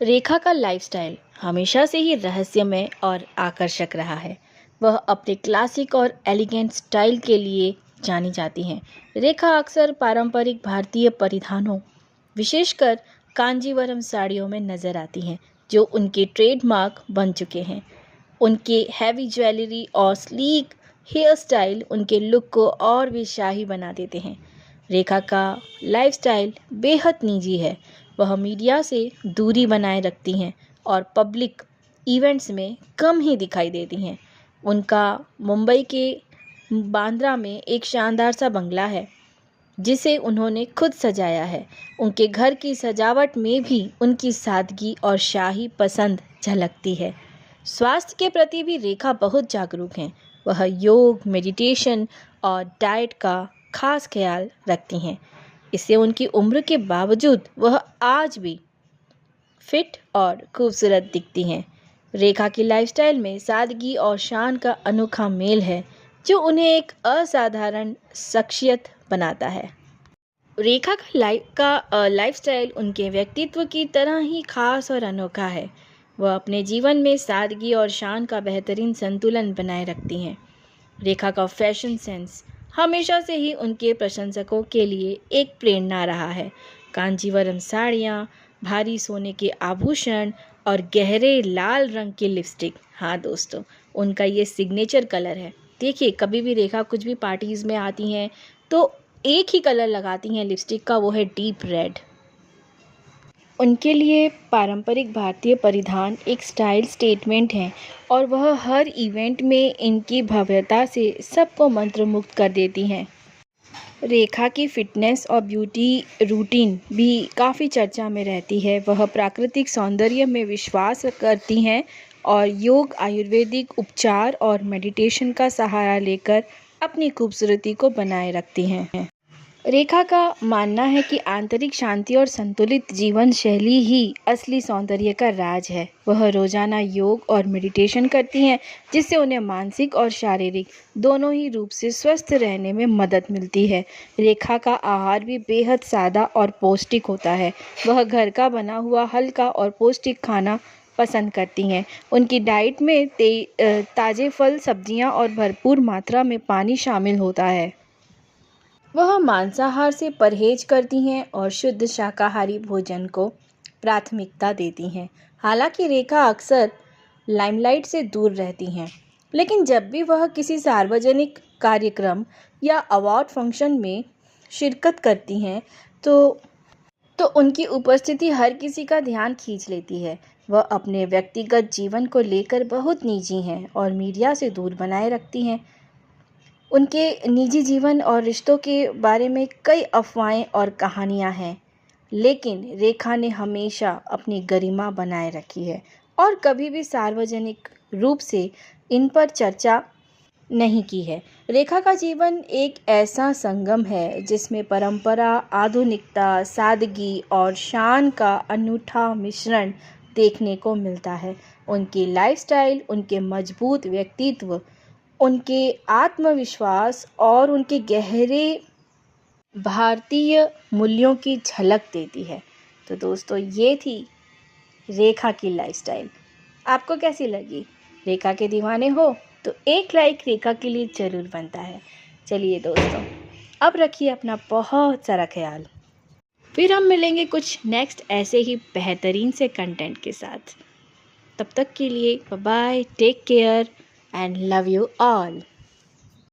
रेखा का लाइफस्टाइल हमेशा से ही रहस्यमय और आकर्षक रहा है। वह अपने क्लासिक और एलिगेंट स्टाइल के लिए जानी जाती हैं। रेखा अक्सर पारंपरिक भारतीय परिधानों, विशेषकर कांजीवरम साड़ियों में नजर आती हैं, जो उनके ट्रेडमार्क बन चुके हैं। उनके हैवी ज्वेलरी और स्लीक हेयर स्टाइल उनके लुक को और भी शाही बना देते हैं। रेखा का लाइफस्टाइल बेहद निजी है। वह मीडिया से दूरी बनाए रखती हैं और पब्लिक इवेंट्स में कम ही दिखाई देती हैं। उनका मुंबई के बांद्रा में एक शानदार सा बंगला है, जिसे उन्होंने खुद सजाया है। उनके घर की सजावट में भी उनकी सादगी और शाही पसंद झलकती है। स्वास्थ्य के प्रति भी रेखा बहुत जागरूक हैं। वह योग, मेडिटेशन और डाइट का खास ख्याल रखती हैं। इससे उनकी उम्र के बावजूद वह आज भी फिट और खूबसूरत दिखती हैं। रेखा की लाइफस्टाइल में सादगी और शान का अनोखा मेल है, जो उन्हें एक असाधारण शख्सियत बनाता है। रेखा का लाइफस्टाइल उनके व्यक्तित्व की तरह ही खास और अनोखा है। वह अपने जीवन में सादगी और शान का बेहतरीन संतुलन बनाए रखती हैं। रेखा का फैशन सेंस हमेशा से ही उनके प्रशंसकों के लिए एक प्रेरणा रहा है। कांजीवरम साड़ियाँ, भारी सोने के आभूषण और गहरे लाल रंग की लिपस्टिक, हाँ दोस्तों, उनका ये सिग्नेचर कलर है। देखिए, कभी भी रेखा कुछ भी पार्टीज़ में आती हैं तो एक ही कलर लगाती हैं लिपस्टिक का, वो है डीप रेड। उनके लिए पारंपरिक भारतीय परिधान एक स्टाइल स्टेटमेंट है और वह हर इवेंट में इनकी भव्यता से सबको मंत्रमुग्ध कर देती हैं। रेखा की फिटनेस और ब्यूटी रूटीन भी काफ़ी चर्चा में रहती है। वह प्राकृतिक सौंदर्य में विश्वास करती हैं और योग, आयुर्वेदिक उपचार और मेडिटेशन का सहारा लेकर अपनी खूबसूरती को बनाए रखती हैं। रेखा का मानना है कि आंतरिक शांति और संतुलित जीवन शैली ही असली सौंदर्य का राज है। वह रोजाना योग और मेडिटेशन करती हैं, जिससे उन्हें मानसिक और शारीरिक दोनों ही रूप से स्वस्थ रहने में मदद मिलती है। रेखा का आहार भी बेहद सादा और पौष्टिक होता है। वह घर का बना हुआ हल्का और पौष्टिक खाना पसंद करती हैं। उनकी डाइट में ताज़े फल, सब्जियां और भरपूर मात्रा में पानी शामिल होता है। वह मांसाहार से परहेज करती हैं और शुद्ध शाकाहारी भोजन को प्राथमिकता देती हैं। हालांकि रेखा अक्सर लाइमलाइट से दूर रहती हैं, लेकिन जब भी वह किसी सार्वजनिक कार्यक्रम या अवार्ड फंक्शन में शिरकत करती हैं तो उनकी उपस्थिति हर किसी का ध्यान खींच लेती है। वह अपने व्यक्तिगत जीवन को लेकर बहुत निजी हैं और मीडिया से दूर बनाए रखती हैं। उनके निजी जीवन और रिश्तों के बारे में कई अफवाहें और कहानियां हैं, लेकिन रेखा ने हमेशा अपनी गरिमा बनाए रखी है और कभी भी सार्वजनिक रूप से इन पर चर्चा नहीं की है। रेखा का जीवन एक ऐसा संगम है जिसमें परंपरा, आधुनिकता, सादगी और शान का अनूठा मिश्रण देखने को मिलता है। उनकी लाइफस्टाइल, उनके मजबूत व्यक्तित्व, उनके आत्मविश्वास और उनके गहरे भारतीय मूल्यों की झलक देती है। तो दोस्तों, ये थी रेखा की लाइफस्टाइल। आपको कैसी लगी? रेखा के दीवाने हो तो एक लाइक रेखा के लिए ज़रूर बनता है। चलिए दोस्तों, अब रखिए अपना बहुत सारा ख्याल। फिर हम मिलेंगे कुछ नेक्स्ट ऐसे ही बेहतरीन से कंटेंट के साथ। तब तक के लिए bye bye, take care and love you all.